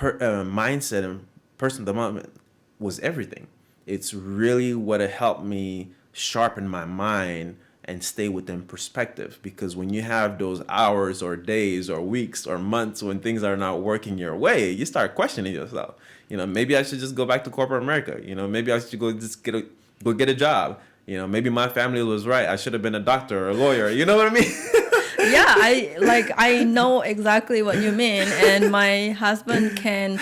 mindset and personal development was everything. It's really what helped me sharpen my mind and stay within perspective. Because when you have those hours or days or weeks or months when things are not working your way, you start questioning yourself. Maybe I should just go back to corporate America. Maybe I should go get a job. Maybe my family was right. I should have been a doctor or a lawyer. You know what I mean? Yeah, I know exactly what you mean, and my husband can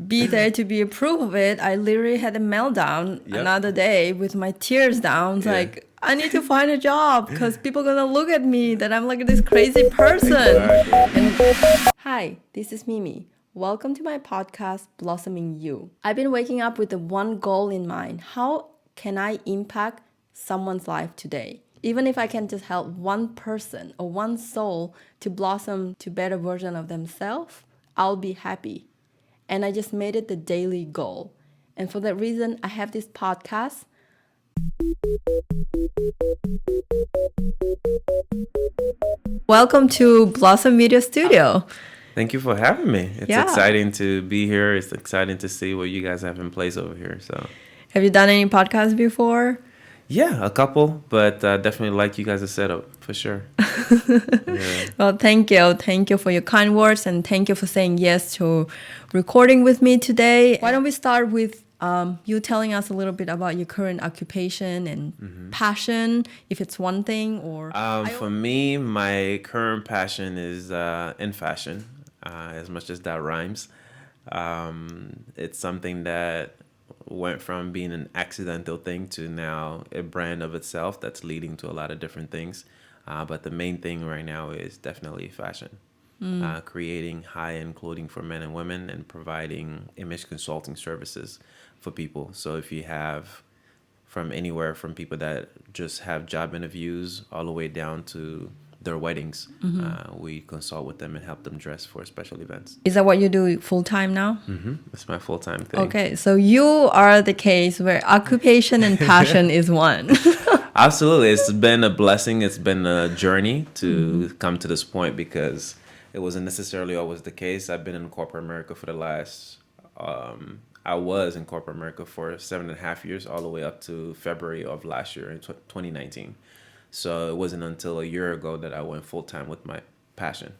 be there to be a proof of it. I literally had a meltdown another day with my tears down. It's like, I need to find a job because people are gonna look at me that I'm like this crazy person. Exactly. Hi, this is Mimi. Welcome to my podcast, Blossoming You. I've been waking up with the one goal in mind. How can I impact someone's life today? Even if I can just help one person or one soul to blossom to a better version of themselves, I'll be happy. And I just made it the daily goal. And for that reason, I have this podcast. Welcome to Blossom Media Studio. Thank you for having me. It's exciting to be here. It's exciting to see what you guys have in place over here. So, have you done any podcasts before? Yeah, a couple, but definitely like you guys' setup for sure. Well, thank you. Thank you for your kind words, and thank you for saying yes to recording with me today. Why don't we start with you telling us a little bit about your current occupation and passion, if it's one thing or... For me, my current passion is in fashion, as much as that rhymes. It's something that went from being an accidental thing to now a brand of itself that's leading to a lot of different things. But the main thing right now is definitely fashion. Creating high-end clothing for men and women and providing image consulting services for people. So if you have from anywhere from people that just have job interviews all the way down to their weddings, we consult with them and help them dress for special events. Is that what you do full-time now? It's my full-time thing. Okay, so you are the case where occupation and passion is one. Absolutely. It's been a blessing. It's been a journey to come to this point because it wasn't necessarily always the case. I've been in corporate America for the last... I was in corporate America for 7.5 years, all the way up to February of last year in 2019. So it wasn't until a year ago that I went full-time with my passion.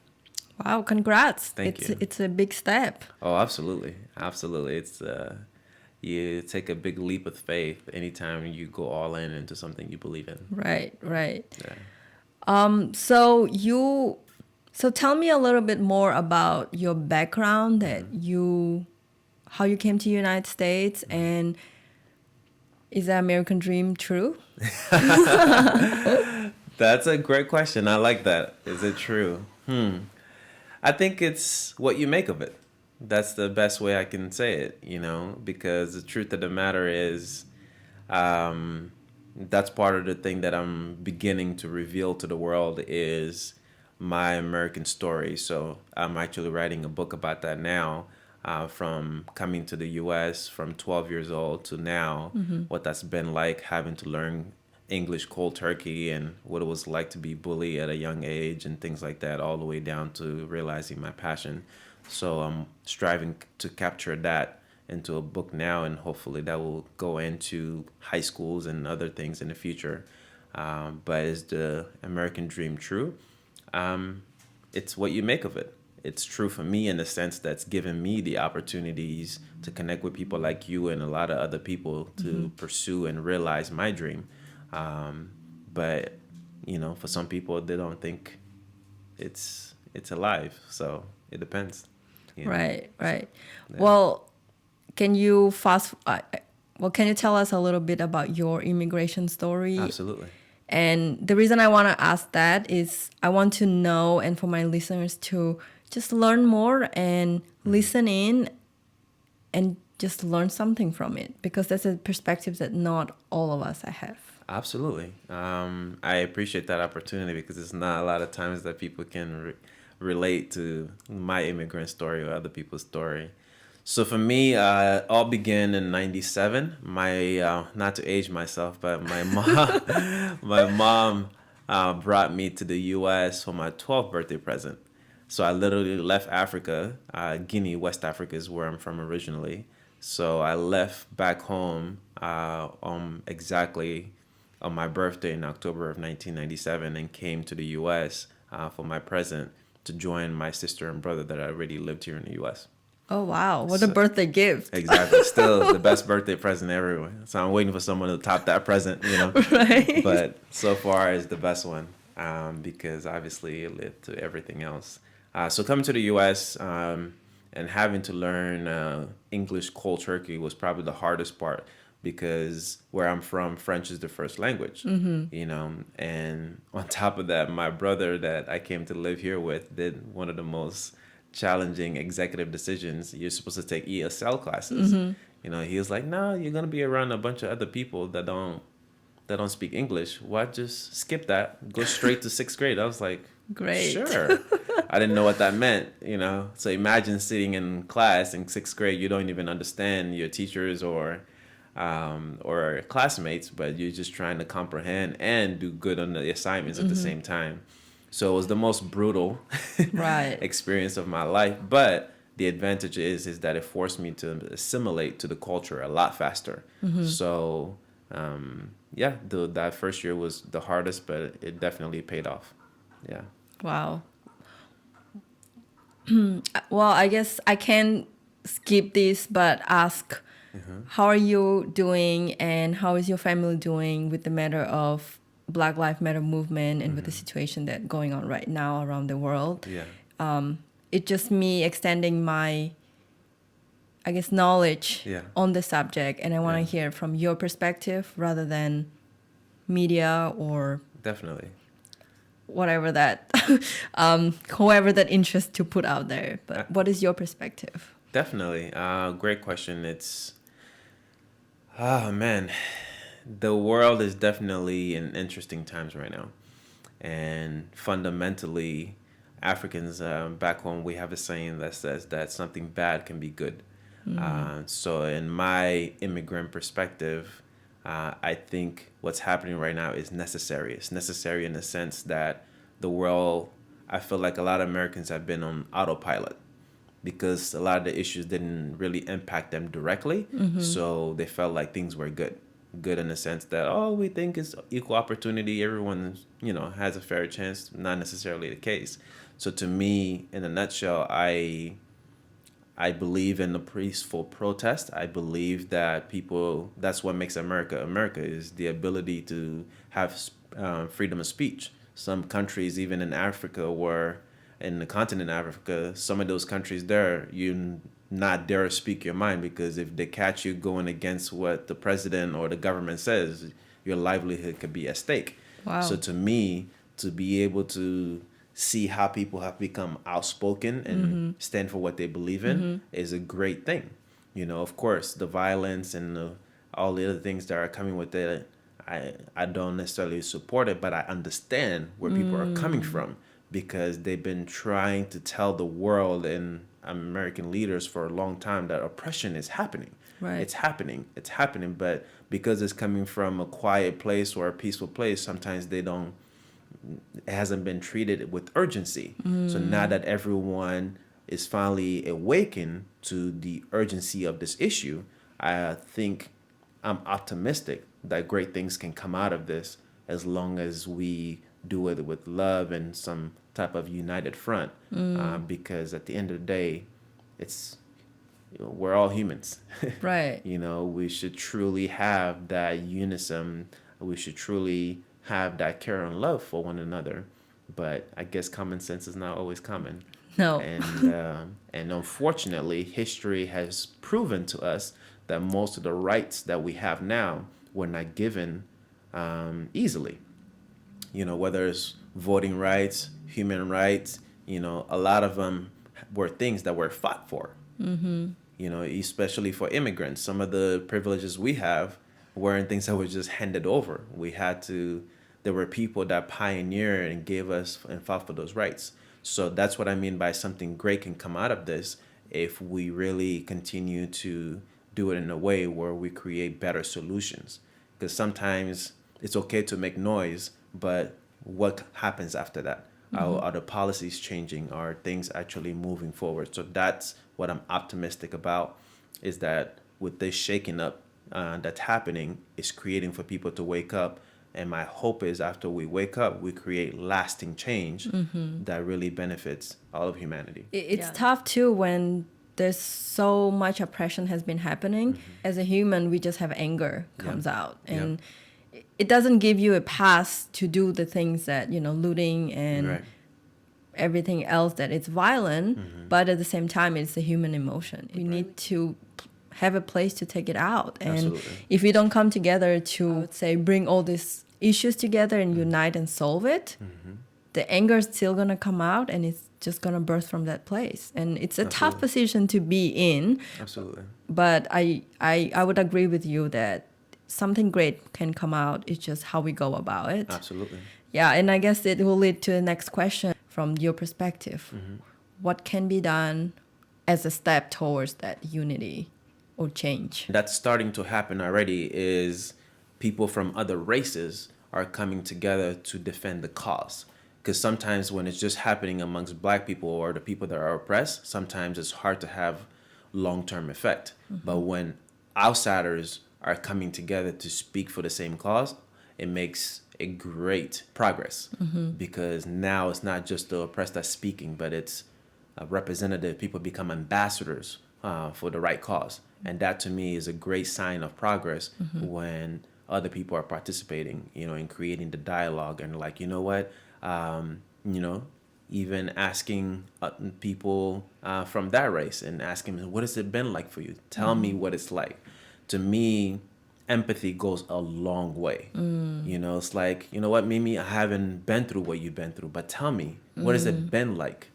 Wow, congrats. Thank you. It's a big step. Oh, absolutely. Absolutely. It's you take a big leap of faith anytime you go all in into something you believe in. Right. Yeah. So tell me a little bit more about your background, that how you came to the United States, and is the American dream true? That's a great question. I like that. Is it true? I think it's what you make of it. That's the best way I can say it, because the truth of the matter is that's part of the thing that I'm beginning to reveal to the world is my American story. So I'm actually writing a book about that now. From coming to the U.S. from 12 years old to now, what that's been like having to learn English cold turkey and what it was like to be bullied at a young age and things like that, all the way down to realizing my passion. So I'm striving to capture that into a book now, and hopefully that will go into high schools and other things in the future. But is the American dream true? It's what you make of it. It's true for me in the sense that's given me the opportunities to connect with people like you and a lot of other people to pursue and realize my dream. But, for some people, they don't think it's alive. So it depends. Right. Yeah. Well, can you tell us a little bit about your immigration story? Absolutely. And the reason I want to ask that is I want to know, and for my listeners to just learn more and listen in and just learn something from it, because that's a perspective that not all of us have. Absolutely. I appreciate that opportunity because it's not a lot of times that people can relate to my immigrant story or other people's story. So for me, all began in '97. My not to age myself, but my mom brought me to the U.S. for my 12th birthday present. So I literally left Africa. Guinea, West Africa is where I'm from originally. So I left back home exactly on my birthday in October of 1997 and came to the U.S. For my present to join my sister and brother that already lived here in the U.S. Oh, wow. What a So, birthday gift. exactly. Still the best birthday present ever. So I'm waiting for someone to top that present, Right. But so far is the best one because obviously it led to everything else. So coming to the U.S. And having to learn English cold turkey was probably the hardest part because where I'm from, French is the first language, And on top of that, my brother that I came to live here with did one of the most challenging executive decisions. You're supposed to take ESL classes. He was like, "No, you're gonna be around a bunch of other people that don't speak English. Why just skip that? Go straight to sixth grade." I was like, Great. "Sure." I didn't know what that meant. So imagine sitting in class in sixth grade, you don't even understand your teachers or classmates, but you're just trying to comprehend and do good on the assignments at the same time. So it was the most brutal Right. experience of my life. But the advantage is that it forced me to assimilate to the culture a lot faster. So yeah, that first year was the hardest, but it definitely paid off. Yeah. Wow. Well, I guess I can skip this, but ask, how are you doing and how is your family doing with the matter of Black Lives Matter movement and with the situation that going on right now around the world? Yeah. It's just me extending my, I guess, knowledge Yeah. on the subject, and I want Yeah. to hear from your perspective rather than media or Definitely. whatever that, whoever that interest to put out there. But what is your perspective? Definitely. Great question. Oh man, the world is definitely in interesting times right now. And fundamentally, Africans back home, we have a saying that says that something bad can be good. So, in my immigrant perspective, I think what's happening right now is necessary. It's necessary in the sense that the world, I feel like a lot of Americans have been on autopilot because a lot of the issues didn't really impact them directly. So they felt like things were good. Good in the sense that, oh, we think it's equal opportunity. Everyone, has a fair chance. Not necessarily the case. So to me, in a nutshell, I believe in the peaceful protest. I believe that that's what makes America. America is the ability to have freedom of speech. Some countries, even in Africa, in the continent of Africa, some of those countries there, you not dare speak your mind because if they catch you going against what the president or the government says, your livelihood could be at stake. Wow. So to me, to be able to see how people have become outspoken and stand for what they believe in is a great thing. Of course, the violence and all the other things that are coming with it, I don't necessarily support it, but I understand where people are coming from because they've been trying to tell the world and American leaders for a long time that oppression is happening. Right. It's happening, but because it's coming from a quiet place or a peaceful place, sometimes it hasn't been treated with urgency. So now that everyone is finally awakened to the urgency of this issue, I think I'm optimistic that great things can come out of this as long as we do it with love and some type of united front. Because at the end of the day, we're all humans. Right. We should truly have that unison. We should truly have that care and love for one another. But I guess common sense is not always common. No. And unfortunately, history has proven to us that most of the rights that we have now were not given easily. Whether it's voting rights, human rights, a lot of them were things that were fought for. Especially for immigrants. Some of the privileges we have weren't things that were just handed over. There were people that pioneered and gave us and fought for those rights. So that's what I mean by something great can come out of this if we really continue to do it in a way where we create better solutions. Because sometimes it's okay to make noise, but what happens after that? Are the policies changing? Are things actually moving forward? So that's what I'm optimistic about, is that with this shaking up that's happening, is creating for people to wake up. And my hope is after we wake up, we create lasting change that really benefits all of humanity. It's tough too when there's so much oppression has been happening. As a human, we just have anger comes out, and it doesn't give you a pass to do the things that, looting and Right. everything else that it's violent, but at the same time it's a human emotion. You need to have a place to take it out, and Absolutely. if we don't come together to, I would say, bring all these issues together and unite and solve it, the anger is still gonna come out, and it's just gonna burst from that place, and it's a tough position to be in. Absolutely. But I would agree with you that something great can come out. It's just how we go about it. Absolutely. Yeah, and I guess it will lead to the next question from your perspective. What can be done as a step towards that unity or change? That's starting to happen already, is people from other races are coming together to defend the cause. Because sometimes when it's just happening amongst black people or the people that are oppressed, sometimes it's hard to have long-term effect. But when outsiders are coming together to speak for the same cause, it makes a great progress. Because now it's not just the oppressed that's speaking, but it's a representative. People become ambassadors for the right cause. And that to me is a great sign of progress when other people are participating, in creating the dialogue, and like, you know what, even asking people from that race and asking them, what has it been like for you? Tell me what it's like. To me, empathy goes a long way. It's like, you know what, Mimi, I haven't been through what you've been through, but tell me, what has it been like?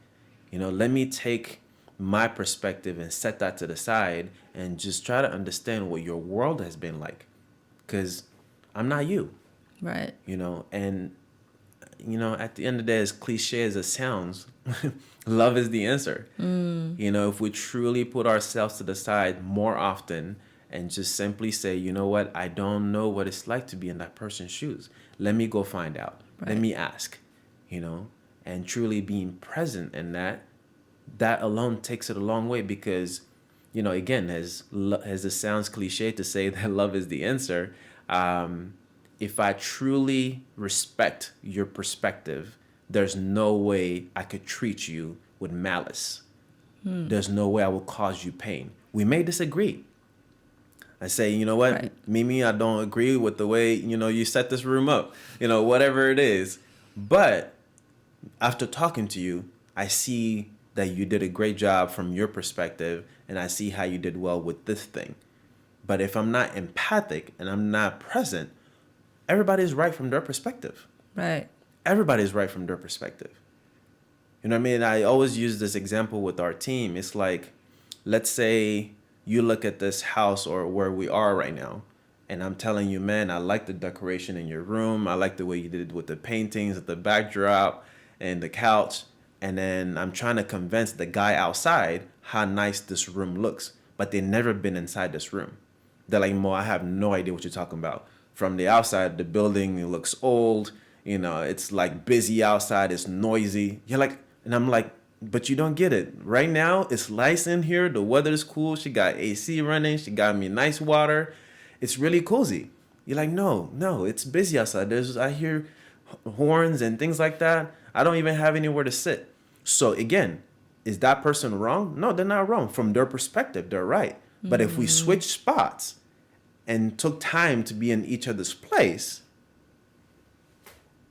Let me take my perspective and set that to the side and just try to understand what your world has been like. Because I'm not you. Right. And at the end of the day, as cliche as it sounds, love is the answer. If we truly put ourselves to the side more often and just simply say, you know what, I don't know what it's like to be in that person's shoes. Let me go find out. Right. Let me ask, and truly being present in that alone takes it a long way. Because, again, as it sounds cliche to say that love is the answer, if I truly respect your perspective, there's no way I could treat you with malice. There's no way I will cause you pain. We may disagree. I say, you know what, Right. Mimi, I don't agree with the way, you set this room up, whatever it is. But after talking to you, I see that you did a great job from your perspective, and I see how you did well with this thing. But if I'm not empathic and I'm not present, everybody's right from their perspective. Right. Everybody's right from their perspective. You know what I mean? I always use this example with our team. It's like, let's say you look at this house or where we are right now, and I'm telling you, man, I like the decoration in your room. I like the way you did it with the paintings, the backdrop, and the couch. And then I'm trying to convince the guy outside how nice this room looks, but they've never been inside this room. They're like, Mo, I have no idea what you're talking about. From the outside, the building, it looks old. It's like busy outside. It's noisy. You're like, and I'm like, but you don't get it. Right now, it's nice in here. The weather's cool. She got AC running. She got me nice water. It's really cozy. You're like, no, it's busy outside. I hear horns and things like that. I don't even have anywhere to sit. So again, is that person wrong? No, they're not wrong. From their perspective, they're right. But if we switch spots and took time to be in each other's place,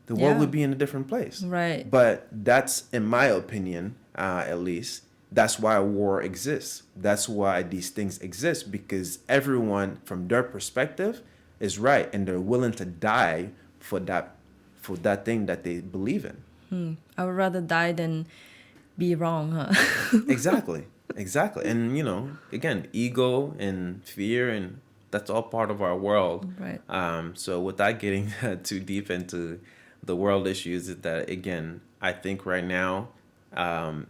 the world would be in a different place. Right. But that's, in my opinion, at least, that's why war exists. That's why these things exist, because everyone from their perspective is right, and they're willing to die for that thing that they believe in. I would rather die than be wrong, huh? Exactly. And, again, ego and fear, and that's all part of our world. Right. So without getting too deep into the world issues, is that, again, I think right now,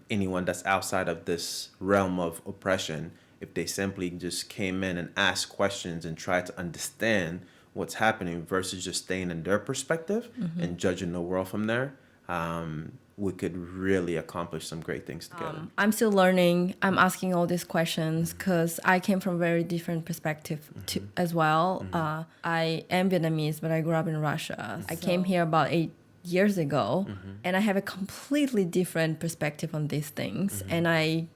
anyone that's outside of this realm of oppression, if they simply just came in and asked questions and tried to understand what's happening versus just staying in their perspective and judging the world from there, we could really accomplish some great things together. I'm still learning. I'm asking all these questions because I came from a very different perspective as well. I am Vietnamese, but I grew up in Russia. I came here about 8 years ago, and I have a completely different perspective on these things. And I,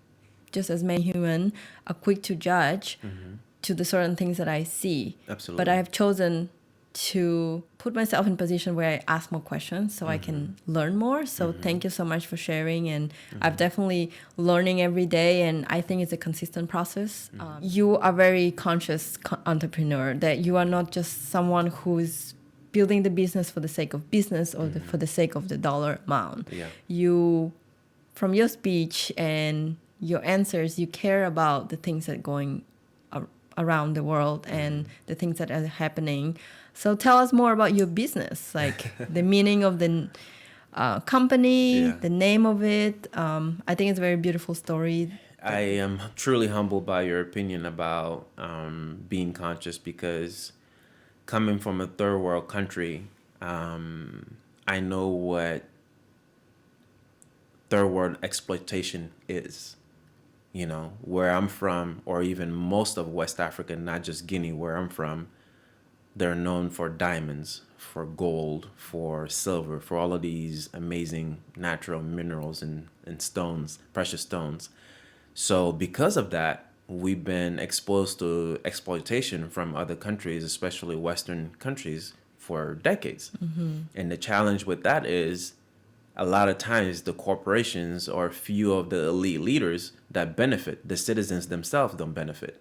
just as many human, are quick to judge to the certain things that I see. Absolutely. But I have chosen to put myself in a position where I ask more questions so I can learn more. So thank you so much for sharing. And I've definitely learning every day, and I think it's a consistent process. You are very conscious entrepreneur, that you are not just someone who's building the business for the sake of business or for the sake of the dollar amount. Yeah. You, from your speech and your answers, you care about the things that are going around the world and the things that are happening. So tell us more about your business, like the meaning of the company, the name of it. I think it's a very beautiful story. I am truly humbled by your opinion about being conscious, because coming from a third world country, I know what third world exploitation is. You know, where I'm from, or even most of West Africa, not just Guinea, where I'm from, they're known for diamonds, for gold, for silver, for all of these amazing natural minerals and stones, precious stones. So because of that, we've been exposed to exploitation from other countries, especially Western countries, for decades. And the challenge with that is, a lot of times the corporations or few of the elite leaders that benefit, the citizens themselves don't benefit.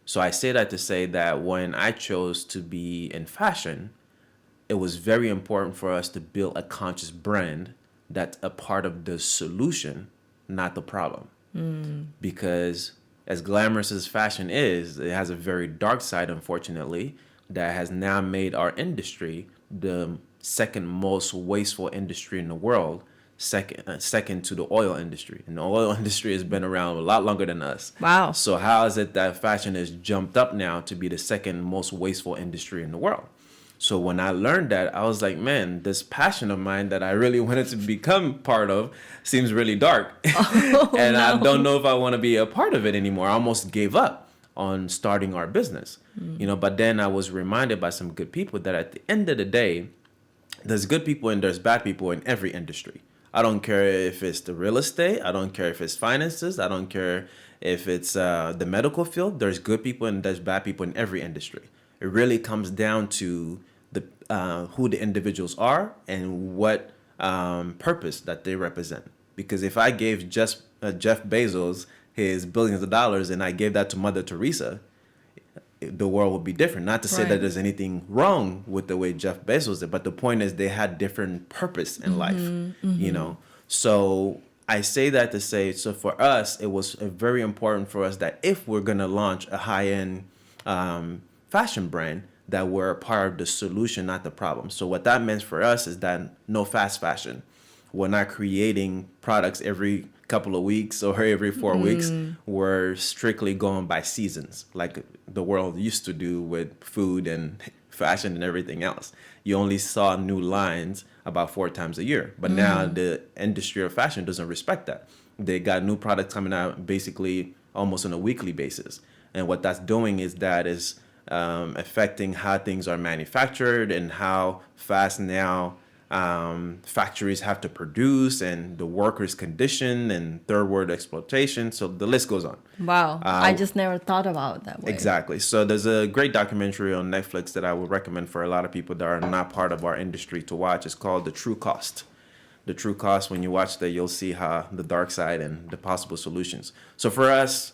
So I say that to say that when I chose to be in fashion, it was very important for us to build a conscious brand that's a part of the solution, not the problem. Because as glamorous as fashion is, it has a very dark side, unfortunately, that has now made our industry the second most wasteful industry in the world, second to the oil industry. And the oil industry has been around a lot longer than us. Wow. So how is it that fashion has jumped up now to be the second most wasteful industry in the world? So when I learned that, I was like, man, this passion of mine that I really wanted to become part of seems really dark. And I don't know if I want to be a part of it anymore. I almost gave up on starting our business. You know, but then I was reminded by some good people that at the end of the day, there's good people and there's bad people in every industry. I don't care if it's the real estate. I don't care if it's finances. I don't care if it's the medical field. There's good people and there's bad people in every industry. It really comes down to the who the individuals are and what purpose that they represent. Because if I gave Jeff Bezos his billions of dollars and I gave that to Mother Teresa, the world would be different. Not to say that there's anything wrong with the way Jeff Bezos did, but the point is they had different purpose in life, you know? So I say that to say, so for us, it was very important for us that if we're going to launch a high-end fashion brand, that we're a part of the solution, not the problem. So what that meant for us is that no fast fashion. We're not creating products every couple of weeks or every 4 weeks. We're strictly going by seasons, like the world used to do with food and fashion and everything else. You only saw new lines about 4 times a year. But now the industry of fashion doesn't respect that. They got new products coming out basically almost on a weekly basis. And what that's doing is that is affecting how things are manufactured and how fast now factories have to produce, and the workers' condition and third world exploitation. So the list goes on. Wow. I just never thought about it that way. Exactly. So there's a great documentary on Netflix that I would recommend for a lot of people that are not part of our industry to watch. It's called The True Cost. The True Cost, when you watch that, you'll see how the dark side and the possible solutions. So for us,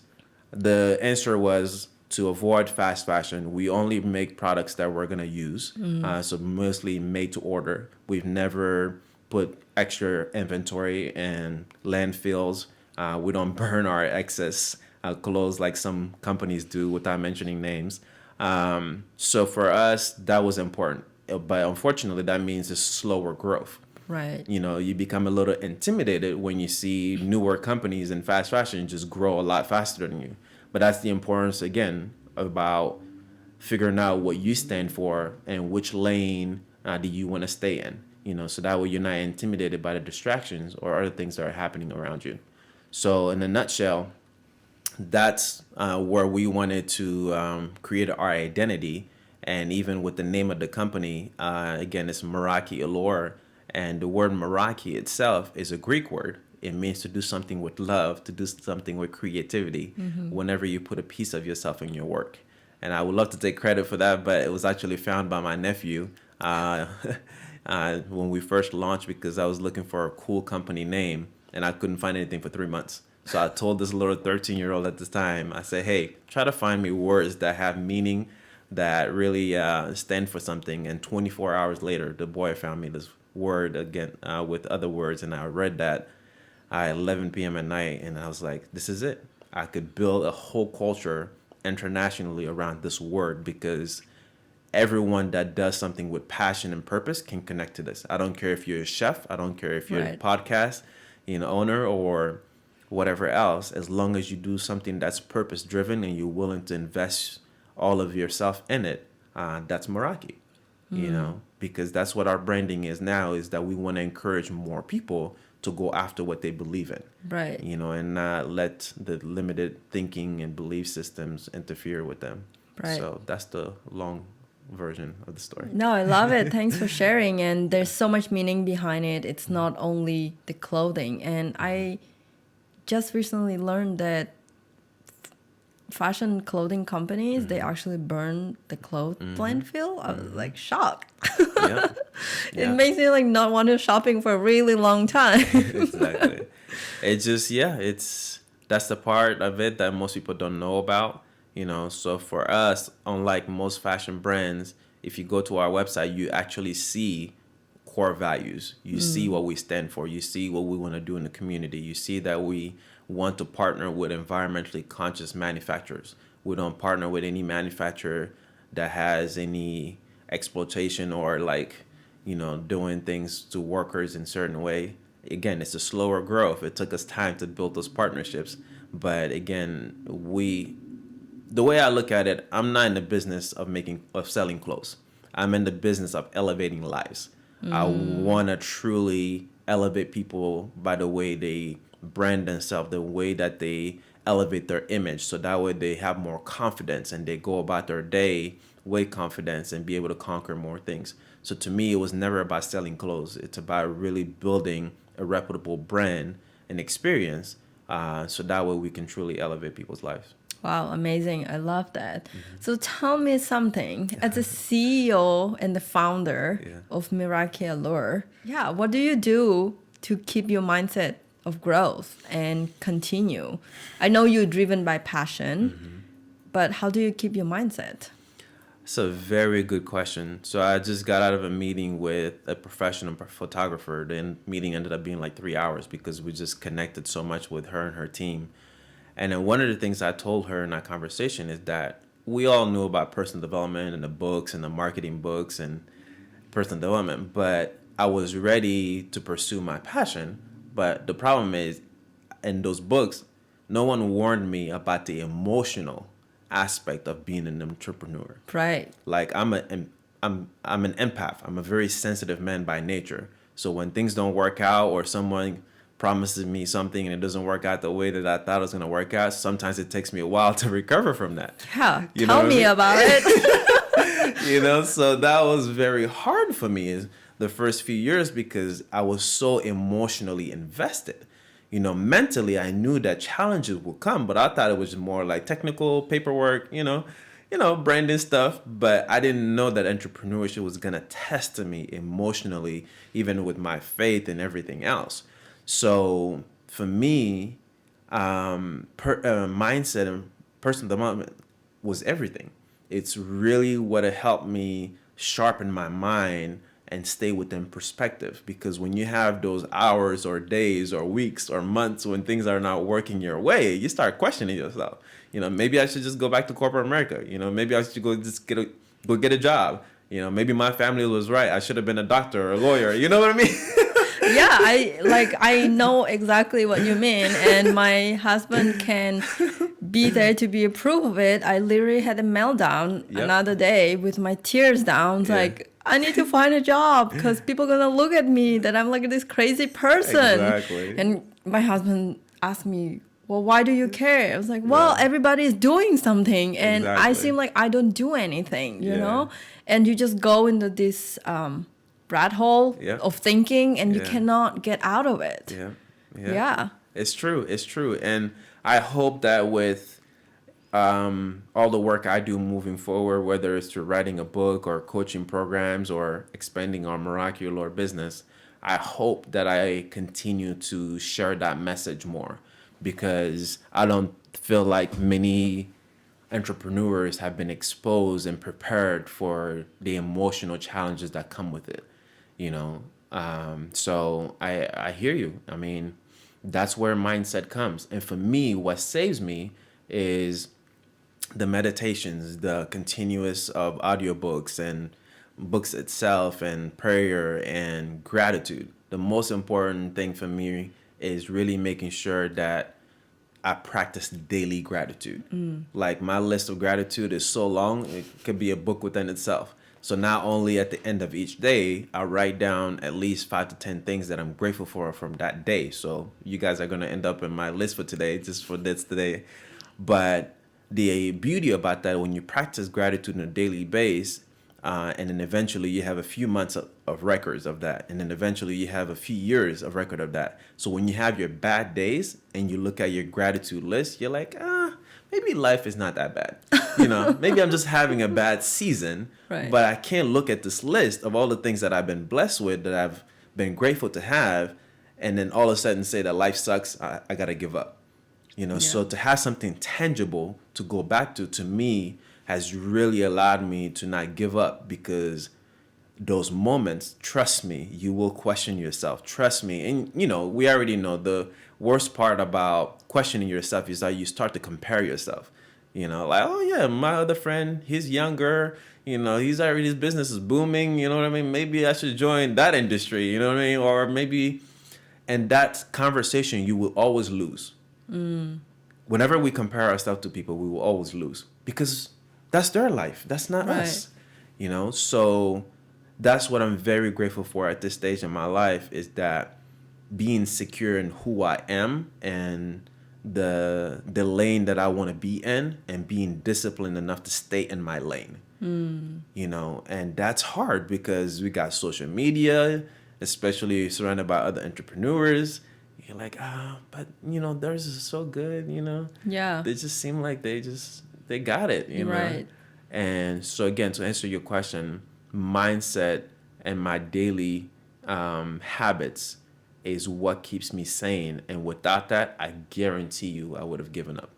the answer was to avoid fast fashion. We only make products that we're going to use. So mostly made to order. We've never put extra inventory in landfills. We don't burn our excess clothes like some companies do without mentioning names. So for us, that was important. But unfortunately, that means it's slower growth. Right. You know, you become a little intimidated when you see newer companies in fast fashion just grow a lot faster than you. But that's the importance, again, about figuring out what you stand for and which lane do you want to stay in. so that way you're not intimidated by the distractions or other things that are happening around you. So in a nutshell, that's where we wanted to create our identity. And even with the name of the company, again, it's Meraki Allure. And the word Meraki itself is a Greek word. It means to do something with love, to do something with creativity, whenever you put a piece of yourself in your work. And I would love to take credit for that, but it was actually found by my nephew when we first launched, because I was looking for a cool company name and I couldn't find anything for 3 months. So I told this little 13-year-old at this time, I said, hey, try to find me words that have meaning, that really stand for something. And 24 hours later, the boy found me this word again with other words. And I read that at 11 p.m. at night. And I was like, this is it. I could build a whole culture internationally around this word, because everyone that does something with passion and purpose can connect to this. I don't care if you're a chef. I don't care if you're a podcast, owner, or whatever else. As long as you do something that's purpose driven and you're willing to invest all of yourself in it, that's Meraki, because that's what our branding is now, is that we want to encourage more people to go after what they believe in. Right. And not let the limited thinking and belief systems interfere with them. Right. So that's the long version of the story. No, I love it. Thanks for sharing. And there's so much meaning behind it. It's not only the clothing. And I just recently learned that fashion clothing companies, they actually burn the clothes landfill. I was like shocked. Yeah. It makes me like not want to shopping for a really long time. Exactly. It's just, that's the part of it that most people don't know about. So for us, unlike most fashion brands, if you go to our website, you actually see core values. You see what we stand for. You see what we want to do in the community. You see that we want to partner with environmentally conscious manufacturers. We don't partner with any manufacturer that has any exploitation or doing things to workers in a certain way. Again, it's a slower growth. It took us time to build those partnerships. But again, the way I look at it, I'm not in the business of selling clothes. I'm in the business of elevating lives. I want to truly elevate people by the way they brand themselves, the way that they elevate their image, so that way they have more confidence and they go about their day with confidence and be able to conquer more things. So to me, it was never about selling clothes. It's about really building a reputable brand and experience, so that way we can truly elevate people's lives. Wow, amazing. I love that. So tell me something. As a CEO and the founder of Meraki Allure, what do you do to keep your mindset of growth and continue? I know you're driven by passion, but how do you keep your mindset? It's a very good question. So I just got out of a meeting with a professional photographer. The meeting ended up being like 3 hours because we just connected so much with her and her team. And then one of the things I told her in that conversation is that we all knew about personal development and the books and the marketing books and personal development, but I was ready to pursue my passion. But the problem is, in those books, no one warned me about the emotional aspect of being an entrepreneur. Right. Like I'm an empath. I'm a very sensitive man by nature. So when things don't work out or someone promises me something and it doesn't work out the way that I thought it was going to work out, sometimes it takes me a while to recover from that. Yeah, tell me about it. So that was very hard for me the first few years because I was so emotionally invested. Mentally, I knew that challenges would come, but I thought it was more like technical paperwork, branding stuff. But I didn't know that entrepreneurship was going to test me emotionally, even with my faith and everything else. So for me, mindset and personal development was everything. It's really what helped me sharpen my mind and stay within perspective. Because when you have those hours or days or weeks or months when things are not working your way, you start questioning yourself. Maybe I should just go back to corporate America. Maybe I should go get a job. Maybe my family was right. I should have been a doctor or a lawyer. You know what I mean? Yeah, I know exactly what you mean, and my husband can be there to be a proof of it. I literally had a meltdown another day with my tears down. It's like, I need to find a job because people are going to look at me that I'm like this crazy person. Exactly. And my husband asked me, well, why do you care? I was like, well, everybody is doing something and I Exactly. seem like I don't do anything, you Yeah. know? And you just go into this rat hole Yeah. of thinking and you Yeah. cannot get out of it. Yeah. Yeah. It's true. It's true. And I hope that with all the work I do moving forward, whether it's through writing a book or coaching programs or expanding our Miraculous business, I hope that I continue to share that message more, because I don't feel like many entrepreneurs have been exposed and prepared for the emotional challenges that come with it, you know. So I hear you. I mean, that's where mindset comes. And for me, what saves me is the meditations, the continuous of audiobooks and books itself, and prayer and gratitude. The most important thing for me is really making sure that I practice daily gratitude. Like, my list of gratitude is so long, it could be a book within itself. So not only at the end of each day, I write down at least 5 to 10 things that I'm grateful for from that day. So you guys are going to end up in my list for today, just for this today. But the beauty about that, when you practice gratitude on a daily basis, and then eventually you have a few months of records of that, and then eventually you have a few years of record of that. So when you have your bad days and you look at your gratitude list, you're like, maybe life is not that bad. You know, maybe I'm just having a bad season, Right. but I can't look at this list of all the things that I've been blessed with, that I've been grateful to have, and then all of a sudden say that life sucks, I got to give up. You know, so to have something tangible to go back to me, has really allowed me to not give up, because those moments, trust me, you will question yourself. Trust me. And, you know, we already know the worst part about questioning yourself is that you start to compare yourself. You know, like, oh, yeah, my other friend, he's younger. You know, he's already, his business is booming. You know what I mean? Maybe I should join that industry. You know what I mean? Or maybe, and that conversation you will always lose. Whenever we compare ourselves to people, we will always lose, because that's their life. That's not Right. us. You know, so that's what I'm very grateful for at this stage in my life, is that being secure in who I am and the lane that I want to be in, and being disciplined enough to stay in my lane. You know, and that's hard because we got social media, especially surrounded by other entrepreneurs. You're like, but you know, theirs is so good, you know. Yeah. They just seem like they got it, you know. Right. And so again, to answer your question, mindset and my daily habits is what keeps me sane. And without that, I guarantee you, I would have given up.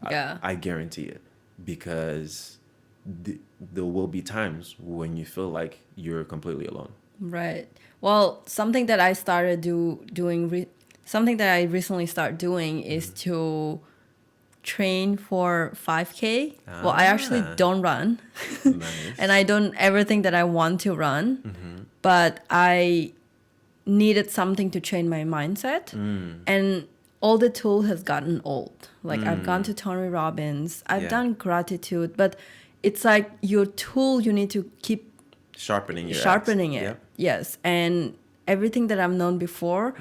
Yeah. I guarantee it, because there will be times when you feel like you're completely alone. Right. Well, something that I started something that I recently started doing is to train for 5K. Well, I actually don't run. Nice. And I don't ever think that I want to run. But I needed something to train my mindset. And all the tool has gotten old. Like, I've gone to Tony Robbins. I've done gratitude. But it's like your tool, you need to keep Sharpening it. Yep. Yes. And everything that I've known before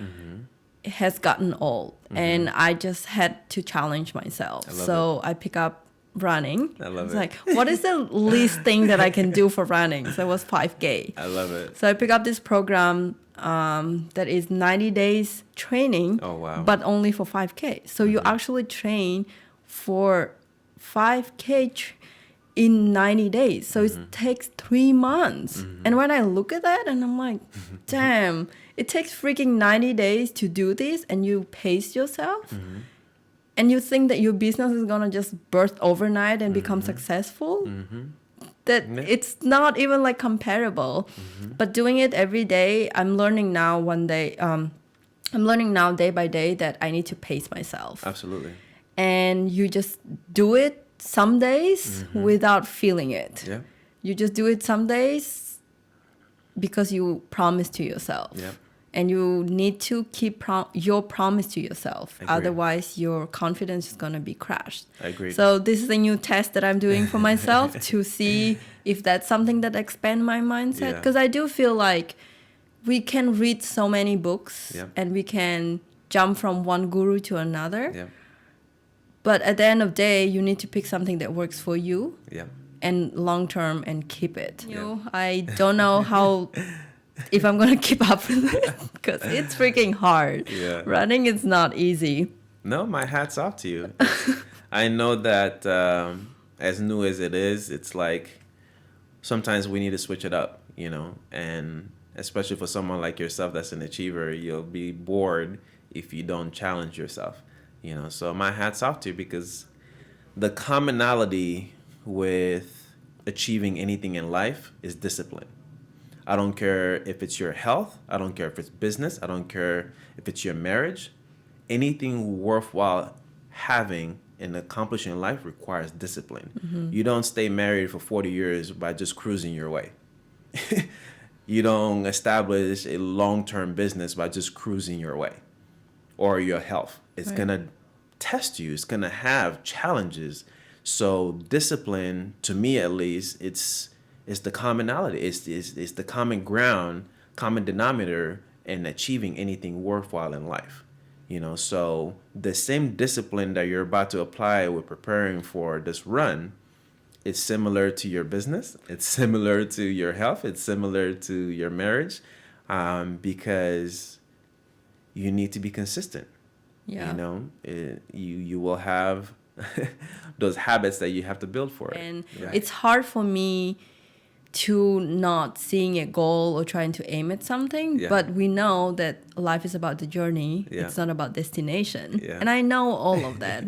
has gotten old. And I just had to challenge myself. I pick up running. I love it's it. like, what is the least thing that I can do for running? So it was 5K. I love it. So I pick up this program that is 90 days training, Oh, wow. but only for 5K. So you actually train for 5K in 90 days. So it takes 3 months. And when I look at that, and I'm like, damn, it takes freaking 90 days to do this, and you pace yourself. And you think that your business is going to just burst overnight and become successful. That it's not even like comparable. But doing it every day, I'm learning now day by day that I need to pace myself. Absolutely. And you just do it some days without feeling it. Yeah. You just do it some days because you promise to yourself. Yeah. And you need to keep your promise to yourself. Agreed. Otherwise, your confidence is going to be crashed. I agree. So this is a new test that I'm doing for myself to see if that's something that expand my mindset. Yeah. Because I do feel like we can read so many books Yeah. and we can jump from one guru to another. Yeah. But at the end of the day, you need to pick something that works for you Yeah. and long term and keep it. Yeah. I don't know how if I'm gonna keep up with it because it's freaking hard. Yeah. Running is not easy. No, my hat's off to you. I know that as new as it is, it's like sometimes we need to switch it up, and especially for someone like yourself that's an achiever, you'll be bored if you don't challenge yourself, So my hat's off to you because the commonality with achieving anything in life is discipline. I don't care if it's your health. I don't care if it's business. I don't care if it's your marriage. Anything worthwhile having and accomplishing in life requires discipline. Mm-hmm. You don't stay married for 40 years by just cruising your way. You don't establish a long-term business by just cruising your way or your health. It's going to test you. It's going to have challenges. So discipline, to me at least, it's the commonality. It's the common ground, common denominator in achieving anything worthwhile in life. So the same discipline that you're about to apply with preparing for this run, it's similar to your business. It's similar to your health. It's similar to your marriage, because you need to be consistent. Yeah. You will have those habits that you have to build for it. And it's hard for me to not seeing a goal or trying to aim at something, but we know that life is about the journey. It's not about destination. And I know all of that.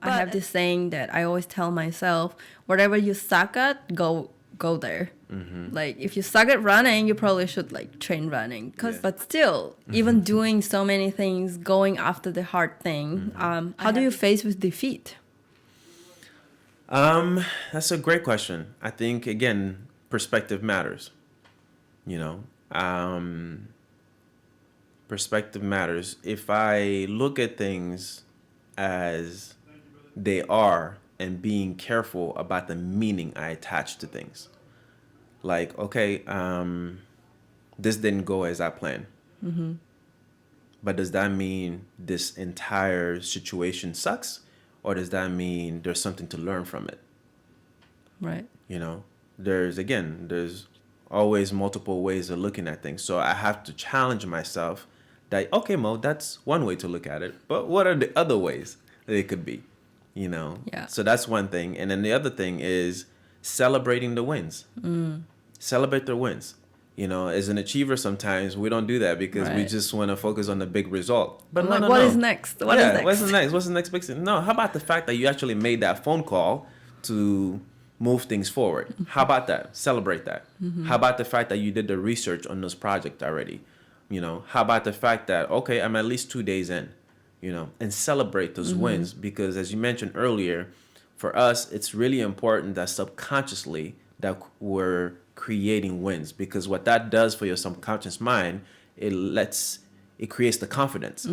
I have this saying that I always tell myself, whatever you suck at, go there. Mm-hmm. Like if you suck at running, you probably should train running. But still, even doing so many things, going after the hard thing, how do you face with defeat? That's a great question. I think, again, perspective matters. Perspective matters. If I look at things as they are and being careful about the meaning I attach to things. Like, okay, this didn't go as I planned. Mm-hmm. But does that mean this entire situation sucks? Or does that mean there's something to learn from it? Right. There's always multiple ways of looking at things. So I have to challenge myself that, okay, Mo, that's one way to look at it. But what are the other ways that it could be? Yeah. So that's one thing. And then the other thing is celebrating the wins. Celebrate the wins. As an achiever, sometimes we don't do that because we just want to focus on the big result. But what is next? What is next? What's the next big thing? No, how about the fact that you actually made that phone call to move things forward? How about that? Celebrate that. Mm-hmm. How about the fact that you did the research on this project already? How about the fact that, okay, I'm at least 2 days in, and celebrate those wins, because as you mentioned earlier, for us, it's really important that subconsciously that we're creating wins, because what that does for your subconscious mind, it creates the confidence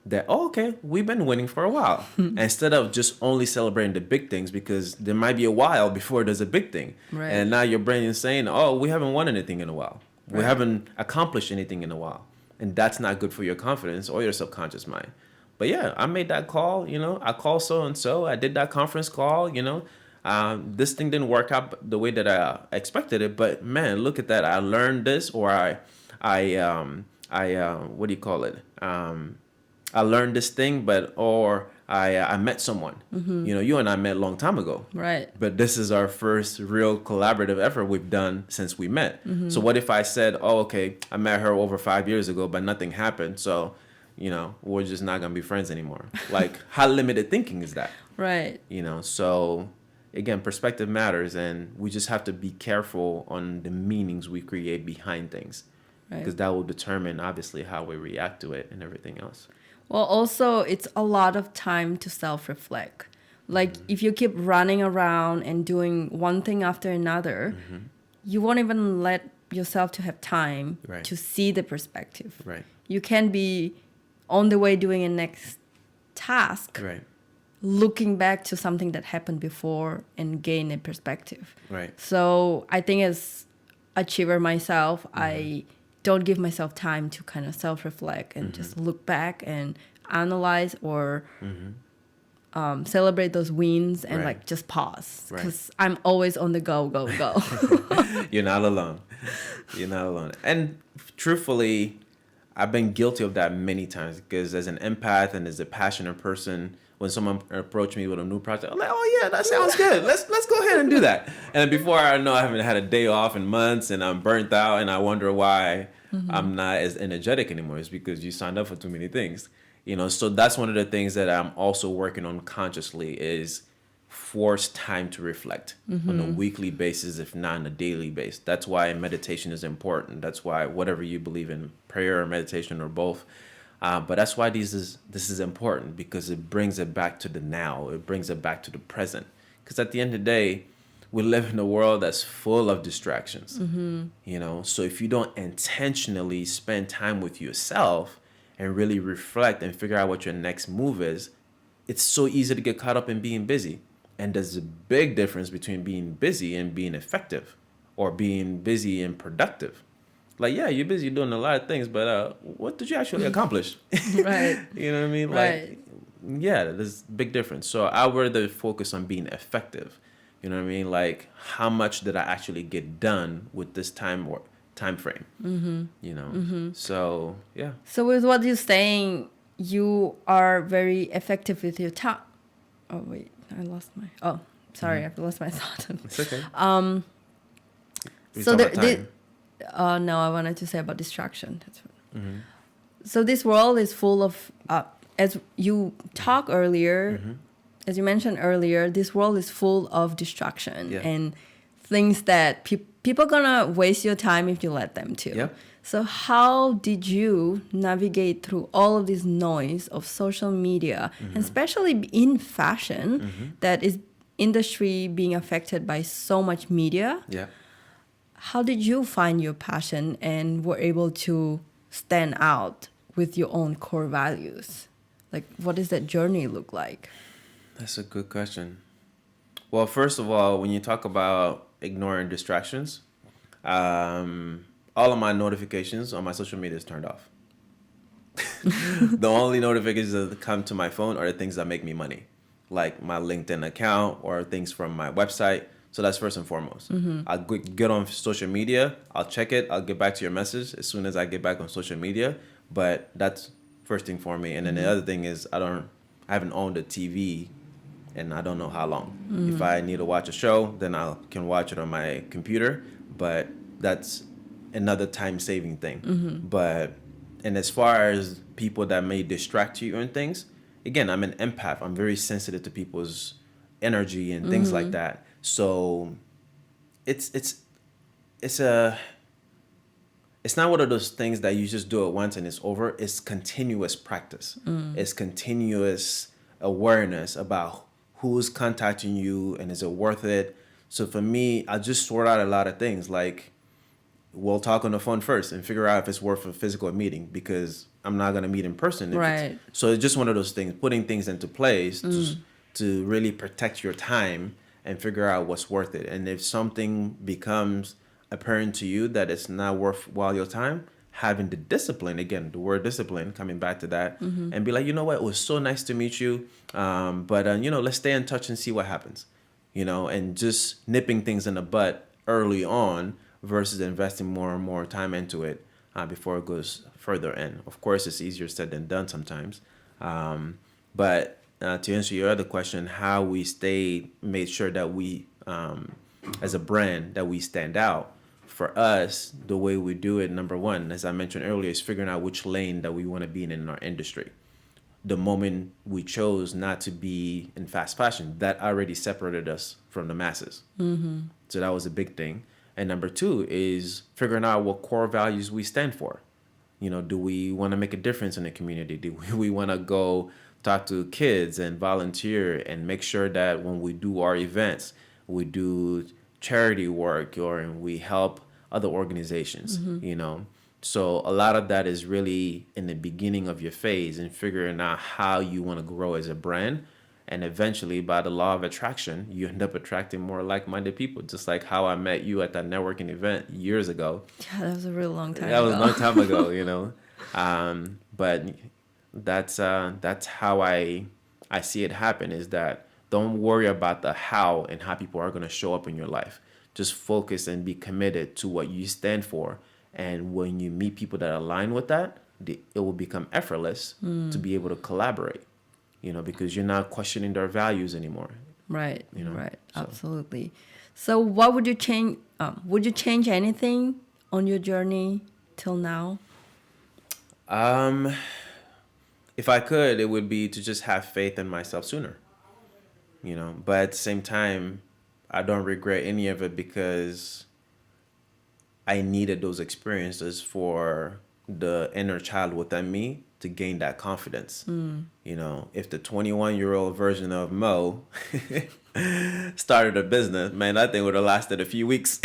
that, okay, we've been winning for a while. Instead of just only celebrating the big things, because there might be a while before there's a big thing. Right. And now your brain is saying, oh, we haven't won anything in a while. Right. We haven't accomplished anything in a while. And that's not good for your confidence or your subconscious mind. But yeah, I made that call, I called so-and-so. I did that conference call, this thing didn't work out the way that I expected it. But man, look at that. I learned this, or I what do you call it? I learned this thing, I met someone. Mm-hmm. You and I met a long time ago. Right. But this is our first real collaborative effort we've done since we met. Mm-hmm. So what if I said, oh, okay, I met her over 5 years ago, but nothing happened. So, we're just not going to be friends anymore. Like, how limited thinking is that? Right. So again, perspective matters, and we just have to be careful on the meanings we create behind things. Because that will determine, obviously, how we react to it and everything else. Well, also, it's a lot of time to self-reflect. Like, if you keep running around and doing one thing after another, you won't even let yourself to have time to see the perspective. Right. You can be on the way doing a next task. Right. looking back to something that happened before and gain a perspective. Right. So I think as achiever myself, I don't give myself time to kind of self-reflect and just look back and analyze or celebrate those wins and Right. like just pause, Right. because I'm always on the go. You're not alone. You're not alone. And truthfully, I've been guilty of that many times, because as an empath and as a passionate person, when someone approached me with a new project, I'm like, oh yeah, that sounds good. Let's go ahead and do that. And before I know, I haven't had a day off in months, and I'm burnt out, and I wonder why I'm not as energetic anymore. It's because you signed up for too many things. So that's one of the things that I'm also working on consciously, is force time to reflect on a weekly basis, if not on a daily basis. That's why meditation is important. That's why whatever you believe in, prayer or meditation or both, but that's why this is important, because it brings it back to the now. It brings it back to the present. Because at the end of the day, we live in a world that's full of distractions. So if you don't intentionally spend time with yourself and really reflect and figure out what your next move is, it's so easy to get caught up in being busy. And there's a big difference between being busy and being effective, or being busy and productive. Like, yeah, you're busy doing a lot of things, but what did you actually accomplish? Right. You know what I mean? Right. Like, yeah, there's a big difference. So I would rather focus on being effective. You know what I mean? Like, how much did I actually get done with this time frame? So yeah. So with what you're saying, you are very effective with your time. Oh wait, I lost my. Oh, sorry, I've lost my thought. It's okay. So no, I wanted to say about distraction. That's what. So this world is full of, as you talked earlier, as you mentioned earlier, this world is full of distraction and things that people gonna waste your time if you let them to. Yep. So how did you navigate through all of this noise of social media, and especially in fashion, that is industry being affected by so much media? Yeah. How did you find your passion and were able to stand out with your own core values? Like, what does that journey look like? That's a good question. Well, first of all, when you talk about ignoring distractions, all of my notifications on my social media is turned off. The only notifications that come to my phone are the things that make me money, like my LinkedIn account or things from my website. So that's first and foremost. I'll get on social media. I'll check it. I'll get back to your message as soon as I get back on social media. But that's first thing for me. And then the other thing is I haven't owned a TV and I don't know how long. If I need to watch a show, then I can watch it on my computer. But that's another time-saving thing. And as far as people that may distract you and things, again, I'm an empath. I'm very sensitive to people's energy and things like that. So it's not one of those things that you just do it once and it's over. It's continuous practice. It's continuous awareness about who's contacting you and is it worth it. So for me, I just sort out a lot of things. Like, we'll talk on the phone first and figure out if it's worth a physical meeting, because I'm not going to meet in person. Right. So it's just one of those things, putting things into place to really protect your time and figure out what's worth it. And if something becomes apparent to you that it's not worthwhile your time, having the discipline, again, the word discipline, coming back to that, and be like, you know what, it was so nice to meet you, but let's stay in touch and see what happens, and just nipping things in the butt early on versus investing more and more time into it before it goes further in. Of course, it's easier said than done sometimes, but to answer your other question, how we made sure that we, as a brand, that we stand out. For us, the way we do it, number one, as I mentioned earlier, is figuring out which lane that we want to be in our industry. The moment we chose not to be in fast fashion, that already separated us from the masses. So that was a big thing. And number two is figuring out what core values we stand for. Do we want to make a difference in the community? Do we want to go talk to kids and volunteer and make sure that when we do our events, we do charity work or we help other organizations, So a lot of that is really in the beginning of your phase and figuring out how you want to grow as a brand And eventually, by the law of attraction, you end up attracting more like-minded people, just like how I met you at that networking event years ago. Yeah, that was a real long time That was a ago. long time ago, you know. But that's how I see it happen, is that don't worry about the how and how people are going to show up in your life. Just focus and be committed to what you stand for. And when you meet people that align with that, it will become effortless to be able to collaborate, you know, because you're not questioning their values anymore. Right, You know, right, so. absolutely. So what would you change? Would you change anything on your journey till now? If I could, it would be to just have faith in myself sooner, you know. But at the same time, I don't regret any of it because I needed those experiences for the inner child within me to gain that confidence. You know, if the 21-year-old version of Mo started a business, man, that thing would have lasted a few weeks.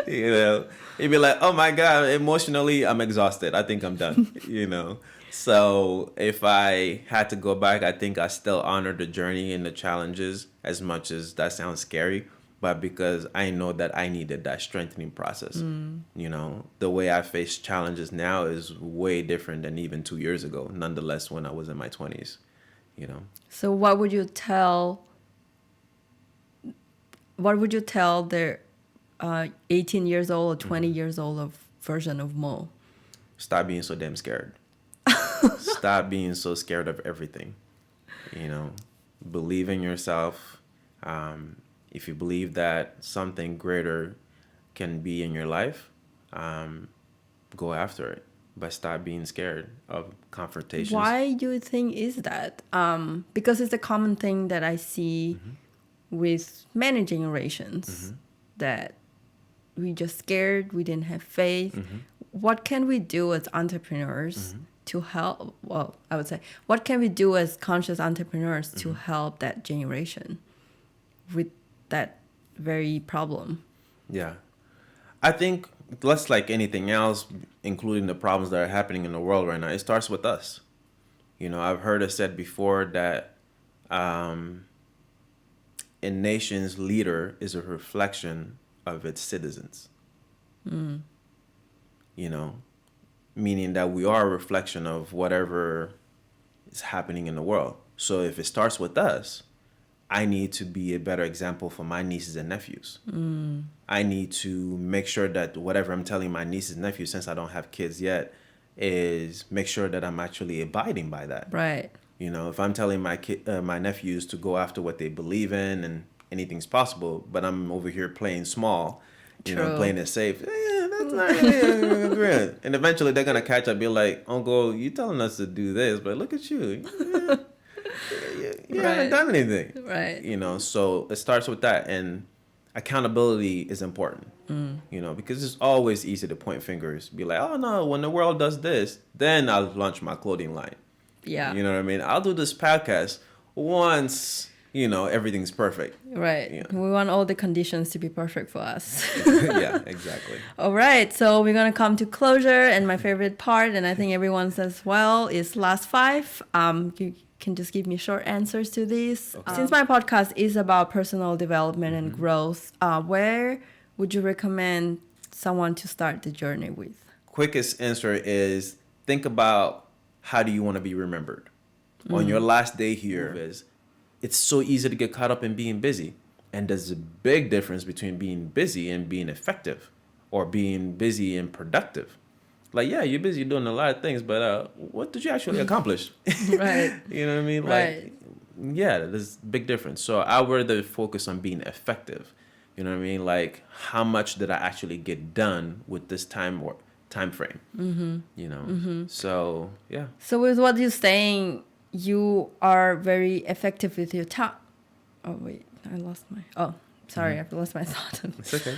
You know, he'd be like, oh my God, emotionally, I'm exhausted. I think I'm done, you know. So if I had to go back, I think I still honor the journey and the challenges, as much as that sounds scary, but because I know that I needed that strengthening process. You know, the way I face challenges now is way different than even 2 years ago, nonetheless, when I was in my 20s, you know. So what would you tell? What would you tell the 18 years old or 20 years old of version of Mo? Stop being so damn scared. Stop being so scared of everything. You know, believe in yourself. If you believe that something greater can be in your life, go after it. But stop being scared of confrontations. Why do you think is that? Because it's a common thing that I see with many generations, that we just scared, we didn't have faith. What can we do as entrepreneurs to help? Well, I would say, what can we do as conscious entrepreneurs to help that generation with that very problem? Yeah. I think less like anything else, including the problems that are happening in the world right now, it starts with us. You know, I've heard it said before that a nation's leader is a reflection of its citizens. You know, meaning that we are a reflection of whatever is happening in the world. So if it starts with us, I need to be a better example for my nieces and nephews. I need to make sure that whatever I'm telling my nieces and nephews, since I don't have kids yet, is make sure that I'm actually abiding by that. Right. You know, if I'm telling my nephews to go after what they believe in and anything's possible, but I'm over here playing small, you know, playing it safe, that's not really great. And eventually they're going to catch up and be like, Uncle, you telling us to do this, but look at you. You haven't done anything. Right. You know, so it starts with that. And accountability is important, you know, because it's always easy to point fingers, be like, oh no, when the world does this, then I'll launch my clothing line. Yeah. You know what I mean? I'll do this podcast once, you know, everything's perfect. Right. Yeah. We want all the conditions to be perfect for us. Yeah, exactly. All right. So we're going to come to closure. And my favorite part, and I think everyone says, well, is last 5. You can just give me short answers to these. Okay. Since my podcast is about personal development and growth, where would you recommend someone to start the journey with? Quickest answer is think about, how do you want to be remembered? On your last day here, it's so easy to get caught up in being busy. And there's a big difference between being busy and being effective, or being busy and productive. Like, yeah, you're busy doing a lot of things, but what did you actually accomplish? Right. You know what I mean? Right. Like, yeah, there's a big difference. So I would rather focus on being effective. You know what I mean? Like, how much did I actually get done with this time frame? You know? So, yeah. So with what you're saying, you are very effective with your time. Oh, wait. I lost my... Oh, sorry. I've lost my thought. It's okay.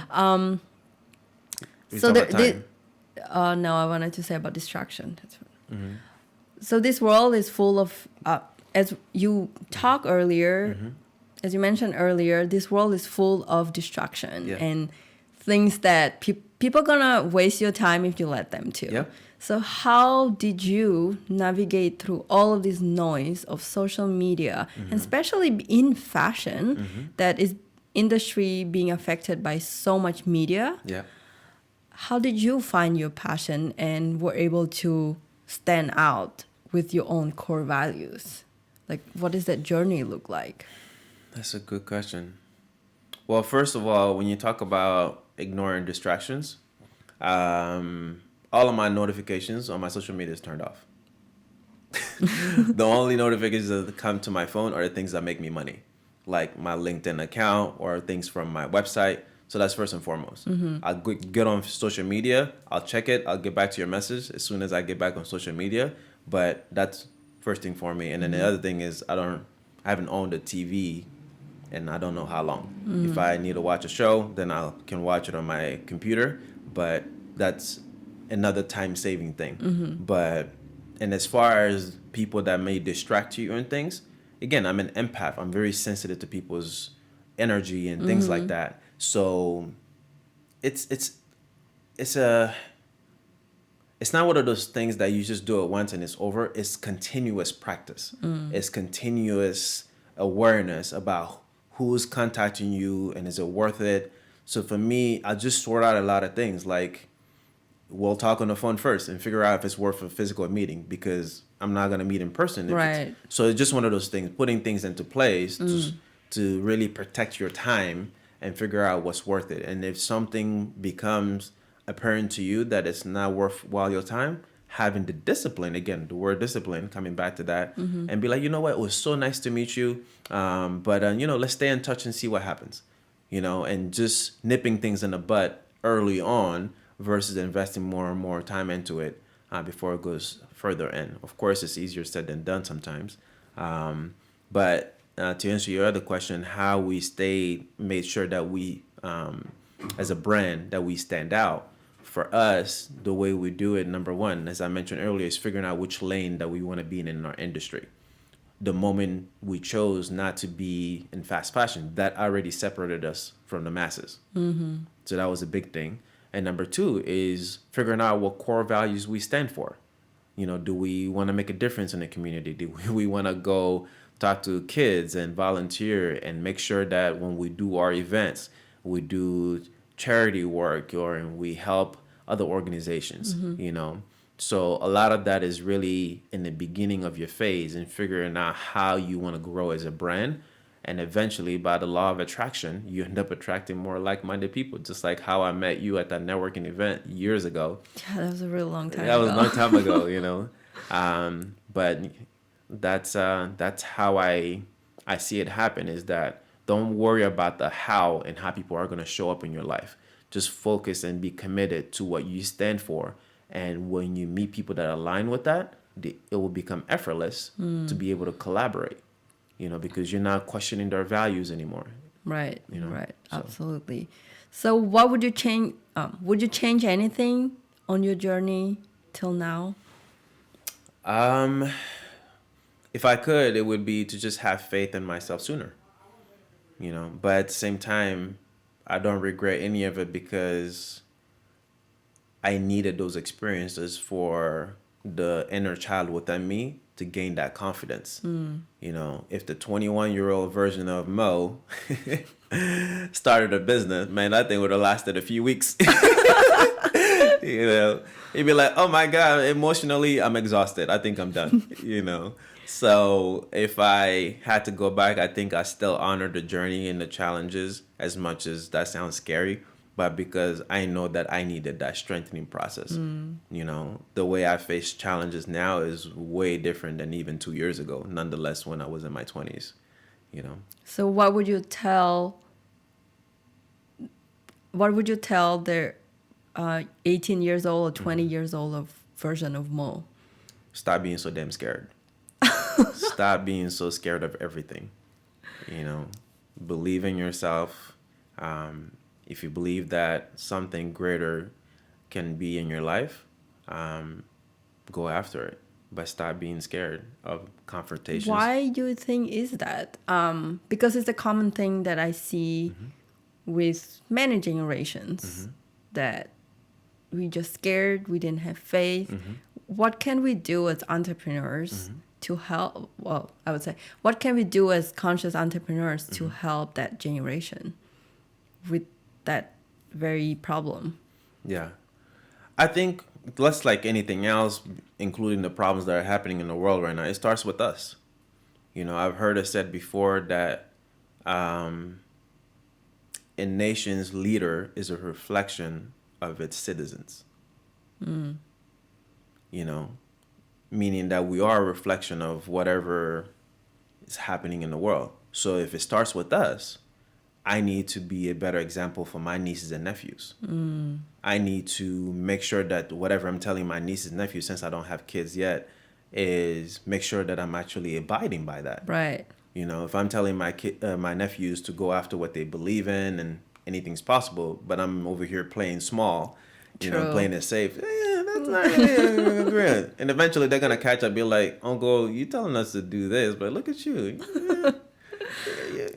So no, I wanted to say about distraction. That's right. So this world is full of, as you talked earlier, as you mentioned earlier, this world is full of distraction and things that people gonna waste your time if you let them to. Yeah. So how did you navigate through all of this noise of social media, and especially in fashion, that is industry being affected by so much media? Yeah. How did you find your passion and were able to stand out with your own core values? Like, what does that journey look like? That's a good question. Well, first of all, when you talk about ignoring distractions, all of my notifications on my social media is turned off. The only notifications that come to my phone are the things that make me money, like my LinkedIn account or things from my website. So that's first and foremost. I'll get on social media, I'll check it, I'll get back to your message as soon as I get back on social media. But that's first thing for me. And then the other thing is I haven't owned a TV and I don't know how long. If I need to watch a show, then I can watch it on my computer. But that's another time saving thing. But and as far as people that may distract you and things, again, I'm an empath. I'm very sensitive to people's energy and things like that. So it's it's a it's not one of those things that you just do it once and it's over. It's continuous practice. It's continuous awareness about who's contacting you and is it worth it. So for me, I just sort out a lot of things. Like, we'll talk on the phone first and figure out if it's worth a physical meeting, because I'm not going to meet in person. Right. So it's just one of those things, putting things into place to really protect your time and figure out what's worth it. And if something becomes apparent to you that it's not worthwhile your time, having the discipline, again, the word discipline, coming back to that, and be like, you know what, it was so nice to meet you, but let's stay in touch and see what happens, and just nipping things in the bud early on versus investing more and more time into it before it goes further in. Of course, it's easier said than done sometimes. But to answer your other question, how we made sure that we, as a brand, that we stand out. For us, the way we do it, number one, as I mentioned earlier, is figuring out which lane that we want to be in our industry. The moment we chose not to be in fast fashion, that already separated us from the masses. So that was a big thing. And number two is figuring out what core values we stand for. Do we want to make a difference in the community? Do we want to go talk to kids and volunteer and make sure that when we do our events, we do charity work or we help other organizations, So a lot of that is really in the beginning of your phase and figuring out how you want to grow as a brand. And eventually, by the law of attraction, you end up attracting more like-minded people, just like how I met you at that networking event years ago. Yeah, that was a real long time That ago. was a long time ago, But that's how I see it happen, is that don't worry about the how and how people are going to show up in your life. Just focus and be committed to what you stand for. And when you meet people that align with that, it will become effortless to be able to collaborate. Because you're not questioning their values anymore. Right, right, so. Absolutely. So what would you change? Would you change anything on your journey till now? If I could, it would be to just have faith in myself sooner. But at the same time, I don't regret any of it because I needed those experiences for the inner child within me to gain that confidence. If the 21-year-old version of Mo started a business, man, that thing would have lasted a few weeks. He'd be like, oh my God, emotionally, I'm exhausted. I think I'm done, So if I had to go back, I think I still honor the journey and the challenges, as much as that sounds scary. But because I know that I needed that strengthening process. The way I face challenges now is way different than even 2 years ago, nonetheless, when I was in my 20s, So what would you tell their 18 years old or 20 years old of version of Mo? Stop being so damn scared. Stop being so scared of everything. Believe in yourself. If you believe that something greater can be in your life, go after it. But stop being scared of confrontations. Why do you think is that? Because it's a common thing that I see with many generations, that we just scared, we didn't have faith. What can we do as entrepreneurs to help? Well, I would say, what can we do as conscious entrepreneurs to help that generation with that very problem? Yeah. I think less like anything else, including the problems that are happening in the world right now, it starts with us. You know, I've heard it said before that a nation's leader is a reflection of its citizens. You know, meaning that we are a reflection of whatever is happening in the world. So if it starts with us, I need to be a better example for my nieces and nephews. I need to make sure that whatever I'm telling my nieces and nephews, since I don't have kids yet, is make sure that I'm actually abiding by that. Right. You know, if I'm telling my nephews to go after what they believe in and anything's possible, but I'm over here playing small, you know, True. playing it safe. That's not really good. And eventually they're gonna catch up, be like, "Uncle, you telling us to do this, but look at you.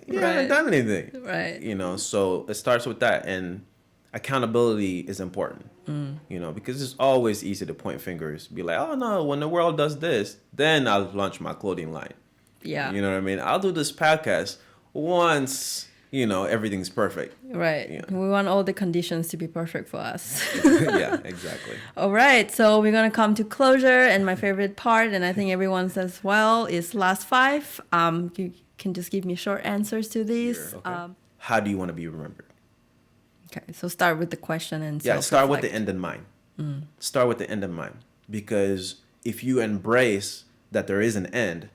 You haven't done anything." Right. You know, so it starts with that, and accountability is important. You know, because it's always easy to point fingers, be like, "Oh no, when the world does this, then I'll launch my clothing line." Yeah. You know what I mean? I'll do this podcast once, you know, everything's perfect. Right. Yeah. We want all the conditions to be perfect for us. Yeah, exactly. All right. So we're going to come to closure. And my favorite part, and I think everyone says, well, is last five. You can just give me short answers to these. Sure, okay. How do you want to be remembered? Okay. So start with the question and Yeah, start with the self-reflect. end in mind. Start with the end in mind. Because if you embrace that there is an end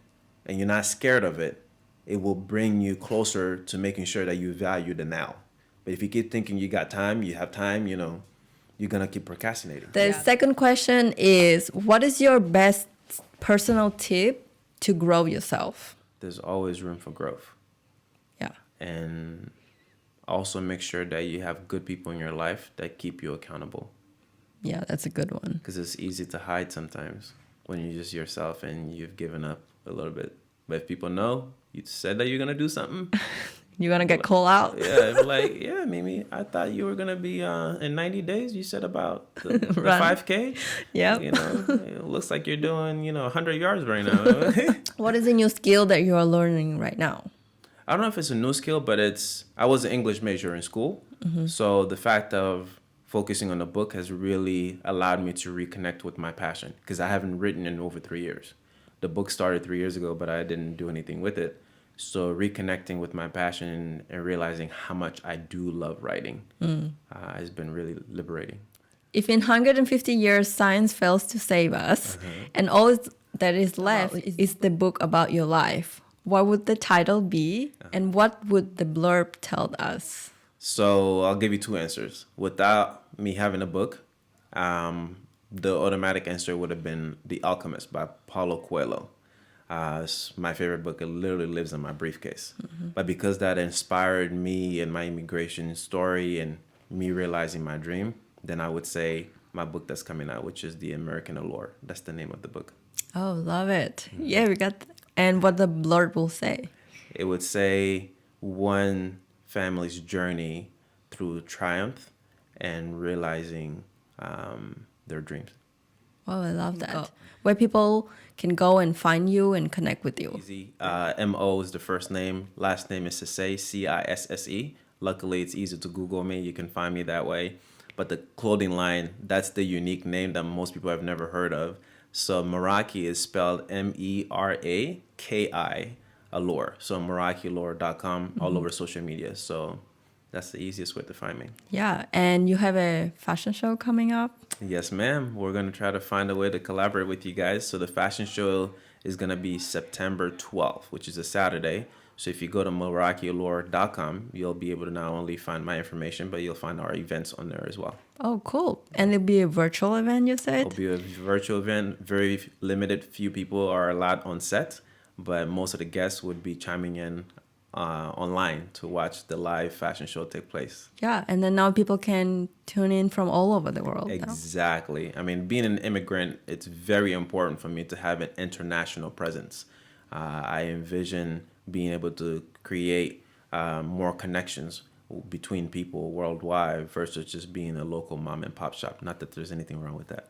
and you're not scared of it, it will bring you closer to making sure that you value the now. But if you keep thinking you got time, you have time, you know, you're going to keep procrastinating. The second question is, what is your best personal tip to grow yourself? There's always room for growth. Yeah. And also make sure that you have good people in your life that keep you accountable. Yeah, that's a good one. Because it's easy to hide sometimes when you're just yourself and you've given up a little bit. But if people know you said that you're going to do something, You're going to get called out? yeah, like, yeah, Mimi, I thought you were going to be in 90 days. You said about the Run. 5K. Yep. You know, it looks like you're doing, 100 yards right now. What is a new skill that you are learning right now? I don't know if it's a new skill, but I was an English major in school. So the fact of focusing on the book has really allowed me to reconnect with my passion because I haven't written in over 3 years. The book started 3 years ago, but I didn't do anything with it. So reconnecting with my passion and realizing how much I do love writing has been really liberating. If in 150 years science fails to save us and all that is left is the book about your life, what would the title be and what would the blurb tell us? So I'll give you two answers. Without me having a book, the automatic answer would have been The Alchemist by Paulo Coelho. It's my favorite book. It literally lives in my briefcase. But because that inspired me and my immigration story and me realizing my dream, then I would say my book that's coming out, which is The American Allure. That's the name of the book. Oh, love it. Yeah, we got and what the blurb will say. It would say one family's journey through triumph and realizing their dreams. Oh, I love that. Where people can go and find you and connect with you. Easy. M.O. is the first name. Last name is Cisse, Cisse. Luckily, it's easy to Google me. You can find me that way. But the clothing line, that's the unique name that most people have never heard of. So Meraki is spelled Meraki, Allure. So MerakiAllure.com, all over social media. So that's the easiest way to find me. Yeah, and you have a fashion show coming up? Yes, ma'am. We're going to try to find a way to collaborate with you guys. So the fashion show is going to be September 12th, which is a Saturday. So if you go to MerakiAllure.com, you'll be able to not only find my information, but you'll find our events on there as well. Oh, cool. And it'll be a virtual event, you said? It'll be a virtual event. Very limited. Few people are allowed on set, but most of the guests would be chiming in online to watch the live fashion show take place. Yeah, and then now people can tune in from all over the world. Exactly. I mean, being an immigrant, it's very important for me to have an international presence. I envision being able to create more connections between people worldwide versus just being a local mom and pop shop. Not that there's anything wrong with that.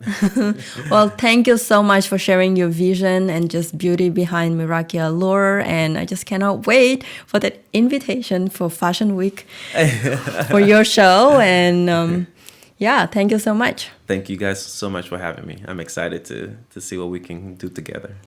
Well, thank you so much for sharing your vision and just beauty behind Meraki Allure. And I just cannot wait for that invitation for Fashion Week for your show. And yeah, thank you so much. Thank you guys so much for having me. I'm excited to see what we can do together.